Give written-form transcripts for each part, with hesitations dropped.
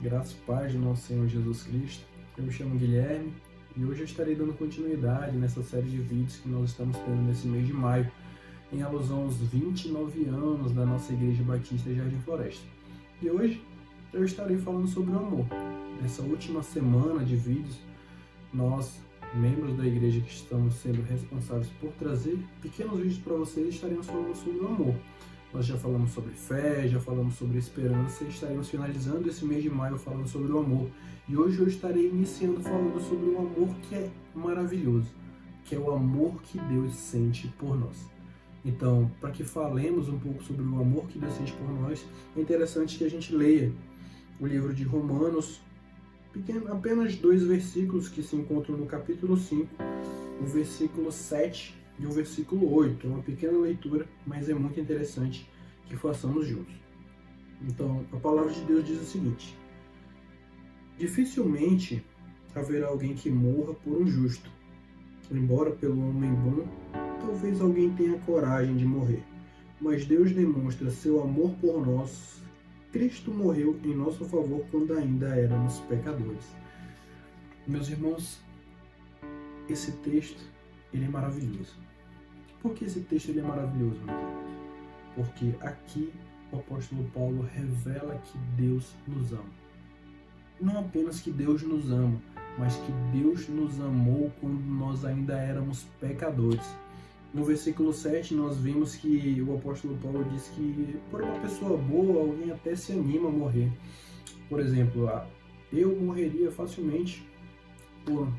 Graças e paz do nosso Senhor Jesus Cristo. Eu me chamo Guilherme e hoje eu estarei dando continuidade nessa série de vídeos que nós estamos tendo nesse mês de maio, em alusão aos 29 anos da nossa Igreja Batista Jardim Floresta. E hoje eu estarei falando sobre o amor. Nessa última semana de vídeos, nós, membros da igreja que estamos sendo responsáveis por trazer pequenos vídeos para vocês, estaremos falando sobre o amor. Nós já falamos sobre fé, já falamos sobre esperança e estaremos finalizando esse mês de maio falando sobre o amor. E hoje eu estarei iniciando falando sobre um amor que é maravilhoso, que é o amor que Deus sente por nós. Então, para que falemos um pouco sobre o amor que Deus sente por nós, é interessante que a gente leia o livro de Romanos, apenas 2 versículos que se encontram no capítulo 5, o versículo 7 e o versículo 8. É uma pequena leitura, mas é muito interessante que façamos juntos. Então, a palavra de Deus diz o seguinte: dificilmente haverá alguém que morra por um justo. Embora pelo homem bom, talvez alguém tenha coragem de morrer. Mas Deus demonstra seu amor por nós. Cristo morreu em nosso favor quando ainda éramos pecadores. Meus irmãos, esse texto ele é maravilhoso. Por que esse texto ele é maravilhoso, meus irmãos? Porque aqui o apóstolo Paulo revela que Deus nos ama. Não apenas que Deus nos ama, mas que Deus nos amou quando nós ainda éramos pecadores. No versículo 7 nós vimos que o apóstolo Paulo diz que por uma pessoa boa alguém até se anima a morrer. Por exemplo, eu morreria facilmente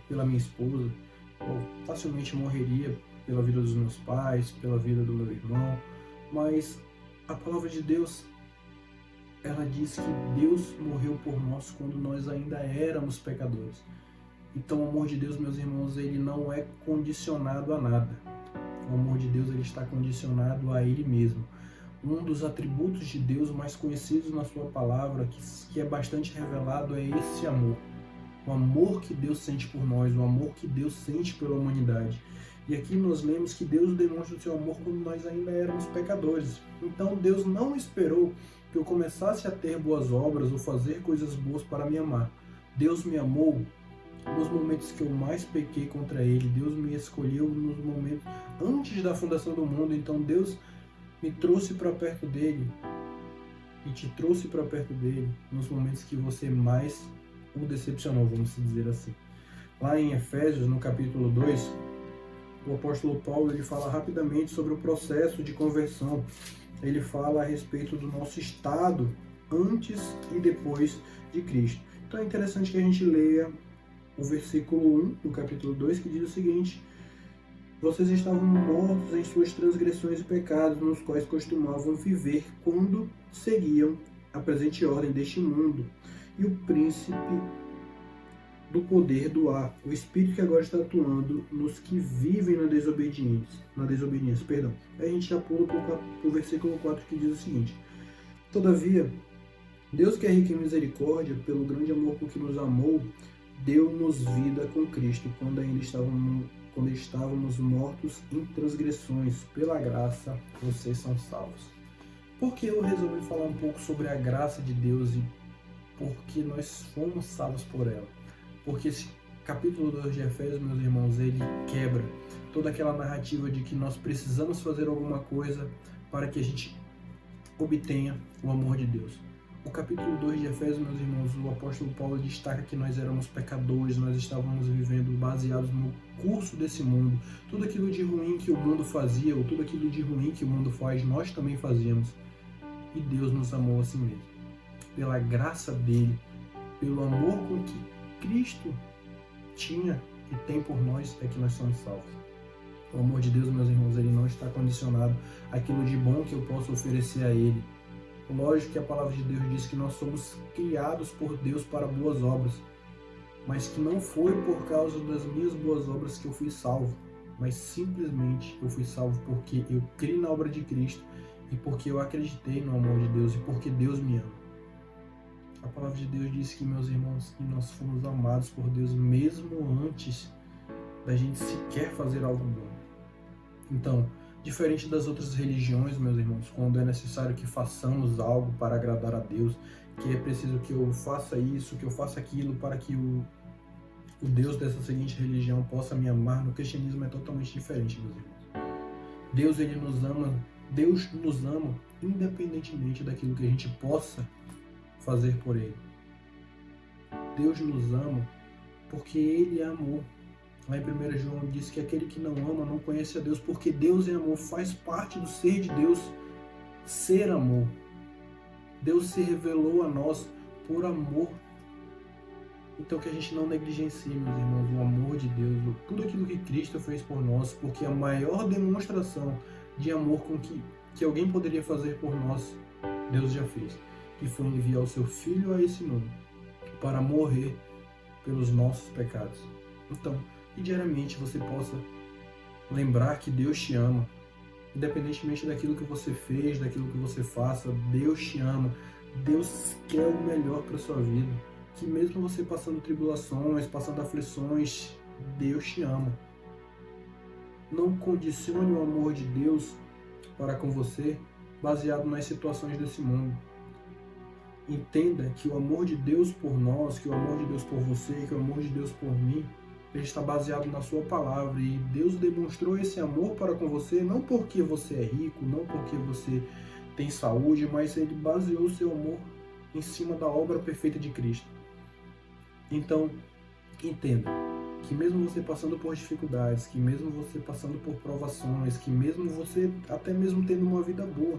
pela minha esposa, ou facilmente morreria pela vida dos meus pais, pela vida do meu irmão, mas a palavra de Deus, ela diz que Deus morreu por nós quando nós ainda éramos pecadores. Então o amor de Deus, meus irmãos, ele não é condicionado a nada. O amor de Deus ele está condicionado a Ele mesmo. Um dos atributos de Deus mais conhecidos na sua palavra, que é bastante revelado, é esse amor. O amor que Deus sente por nós, o amor que Deus sente pela humanidade. E aqui nós lemos que Deus demonstra o seu amor quando nós ainda éramos pecadores. Então Deus não esperou que eu começasse a ter boas obras ou fazer coisas boas para me amar. Deus me amou nos momentos que eu mais pequei contra Ele. Deus me escolheu nos momentos antes da fundação do mundo. Então Deus me trouxe para perto dEle e te trouxe para perto dEle nos momentos que você mais o decepcionou, vamos dizer assim. Lá em Efésios, no capítulo 2, o apóstolo Paulo ele fala rapidamente sobre o processo de conversão. Ele fala a respeito do nosso estado antes e depois de Cristo. Então é interessante que a gente leia o versículo 1 do capítulo 2, que diz o seguinte: vocês estavam mortos em suas transgressões e pecados, nos quais costumavam viver quando seguiam a presente ordem deste mundo e o príncipe do poder do ar, o espírito que agora está atuando nos que vivem na desobediência. Aí a gente já pula para o versículo 4, que diz o seguinte: todavia, Deus que é rico em misericórdia, pelo grande amor com que nos amou, deu-nos vida com Cristo, quando ainda estávamos mortos em transgressões. Pela graça, vocês são salvos. Por que eu resolvi falar um pouco sobre a graça de Deus e por que nós fomos salvos por ela? Porque esse capítulo 2 de Efésios, meus irmãos, ele quebra toda aquela narrativa de que nós precisamos fazer alguma coisa para que a gente obtenha o amor de Deus. O capítulo 2 de Efésios, meus irmãos, o apóstolo Paulo destaca que nós éramos pecadores, nós estávamos vivendo baseados no curso desse mundo. Tudo aquilo de ruim que o mundo fazia, ou tudo aquilo de ruim que o mundo faz, nós também fazíamos. E Deus nos amou assim mesmo. Pela graça dele, pelo amor com que Cristo tinha e tem por nós, é que nós somos salvos. O amor de Deus, meus irmãos, ele não está condicionado àquilo de bom que eu posso oferecer a Ele. Lógico que a palavra de Deus diz que nós somos criados por Deus para boas obras, mas que não foi por causa das minhas boas obras que eu fui salvo, mas simplesmente eu fui salvo porque eu criei na obra de Cristo e porque eu acreditei no amor de Deus e porque Deus me ama. A palavra de Deus diz que, meus irmãos, que nós fomos amados por Deus mesmo antes da gente sequer fazer algo bom. Então, diferente das outras religiões, meus irmãos, quando é necessário que façamos algo para agradar a Deus, que é preciso que eu faça isso, que eu faça aquilo para que o Deus dessa seguinte religião possa me amar. No cristianismo é totalmente diferente, meus irmãos. Deus nos ama independentemente daquilo que a gente possa fazer por Ele. Deus nos ama porque Ele é amor. Lá em 1 João diz que aquele que não ama não conhece a Deus, porque Deus é amor, faz parte do ser de Deus ser amor. Deus se revelou a nós por amor. Então que a gente não negligencie, meus irmãos, o amor de Deus, tudo aquilo que Cristo fez por nós, porque a maior demonstração de amor que alguém poderia fazer por nós, Deus já fez, que foi enviar o seu Filho a esse mundo para morrer pelos nossos pecados. Então, que diariamente você possa lembrar que Deus te ama, independentemente daquilo que você fez, daquilo que você faça, Deus te ama, Deus quer o melhor para a sua vida, que mesmo você passando tribulações, passando aflições, Deus te ama. Não condicione o amor de Deus para com você baseado nas situações desse mundo. Entenda que o amor de Deus por nós, que o amor de Deus por você, que o amor de Deus por mim, ele está baseado na sua palavra, e Deus demonstrou esse amor para com você não porque você é rico, não porque você tem saúde, mas ele baseou o seu amor em cima da obra perfeita de Cristo. Então, entenda que mesmo você passando por dificuldades, que mesmo você passando por provações, que mesmo você até mesmo tendo uma vida boa,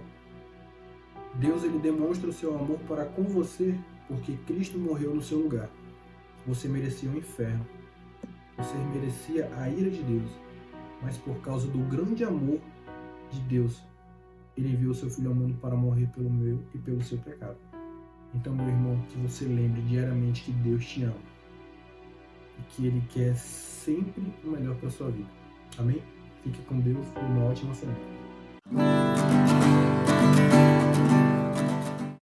Deus ele demonstra o seu amor para com você porque Cristo morreu no seu lugar. Você merecia o inferno. Você merecia a ira de Deus, mas por causa do grande amor de Deus, Ele enviou seu Filho ao mundo para morrer pelo meu e pelo seu pecado. Então, meu irmão, que você lembre diariamente que Deus te ama e que Ele quer sempre o melhor para a sua vida. Amém? Fique com Deus e uma ótima semana.